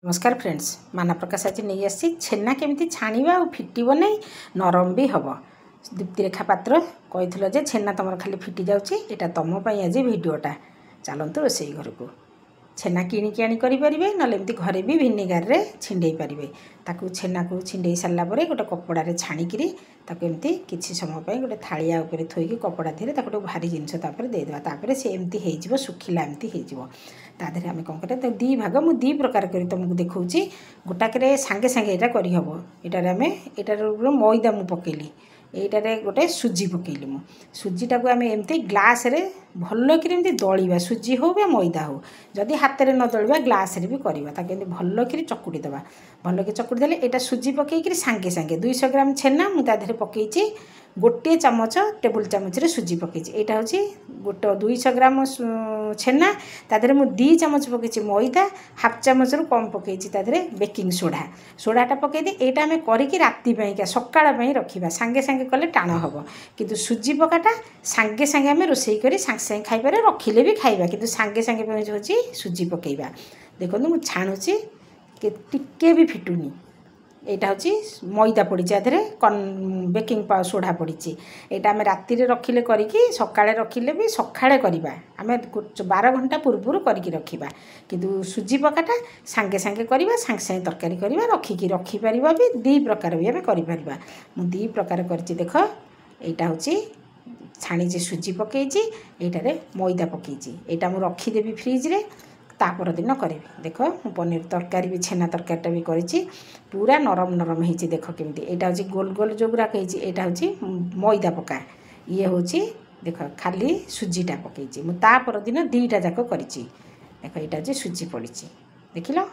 नमस्कार फ्रेंड्स, माना प्रकाश आज नहीं आसी छेना केमी छाणा और फिटब नहीं नरम भी हम। दीप्तिरेखा पात्र कही जे छेना तुम खाली फिटी जाऊँगी यहाँ तुमपाई आज भिडटा चलतु रोसे घर को छेना किणिकी आनी करेंगे ना एमती घरे भी भिनेगार रे छिंडे पारे। ताकू छेना को छिंडे सारा गोटे कपड़ा छाणिकी एमती किसी समय गोटे थालिया उपर थोक कपड़ा धीरे गोटे भारी जिनस देदेवा सी एमती हो सुखिला एमती हो तादेह आम कौन करें दी भाग मुझे दी प्रकार कर तुमको देखा गोटाक सांगे सांगे यहाँ करहब। यहाँ आम यहाँ मैदा मु पकेली यहीटारे गोटे सुजी पकेली मु सुजीटा को आम एमती ग्लास रे भल्ल कि दलिया सुजी हो या मैदा हो जदि हाथ में न दलिया ग्लास रे भी करवा ताकि भल कि चकुड़ी देवा भल कि चकुड़ी देले यहाँ सुजी पकईकि सांगे सांगे 200 ग्राम छेना मुझे पकई गोटे चामच टेबुल चामच रे सुजी पकई यहाँ हूँ गोटे 200 ग्राम छेना तादेह मुझे 2 चामच पकई मैदा हाफ चामच रु कम पकई बेकिंग सोडा सोडाटा पकईदे यहाँ आम करी राति सकाळ रखा सांगे सांगे कले टाण हम किंतु सुजी पकाटा सांगे सांगे आम रोसे कर सांगे सांगे खाईपर रखिले भी खाइबा किंतु सांगे सांगे हूँ सुजी पकईबा। देखो मुझे छाणुची टिके भी फिटुनी यहाँ हूँ मैदा पड़ी कॉर्न बेकिंग सोडा पड़ी यहाँ आम राति रखिले करी सकाळे रखिले भी सकाळे करवा आम 12 घंटा पूर्व करके रखा किंतु सुजी पकाटा सांगे सांगे करवा सांगे सांगे तरकारी करवा रखिकी रखिपर भी 2 प्रकार भी आम कर मुझे 2 प्रकार कर देख यहाँ हूँ छाणी सुजी पकई यहाँ मैदा पकई यहाँ मुझे रखीदेवी फ्रिज्रे तापर दिन करी देख पनीर तरकारी भी छेना तरकारीटा भी करी पूरा नरम नरम हो देख केमती यहाँ हूँ गोल गोल जो गुराक यहाँ हूँ मैदा पका ये हूँ देख खाली सुजीटा पकई मुझे तापर दिन 2टा जाक कर देख यहाँ हूँ सुजी पड़ी देख लो।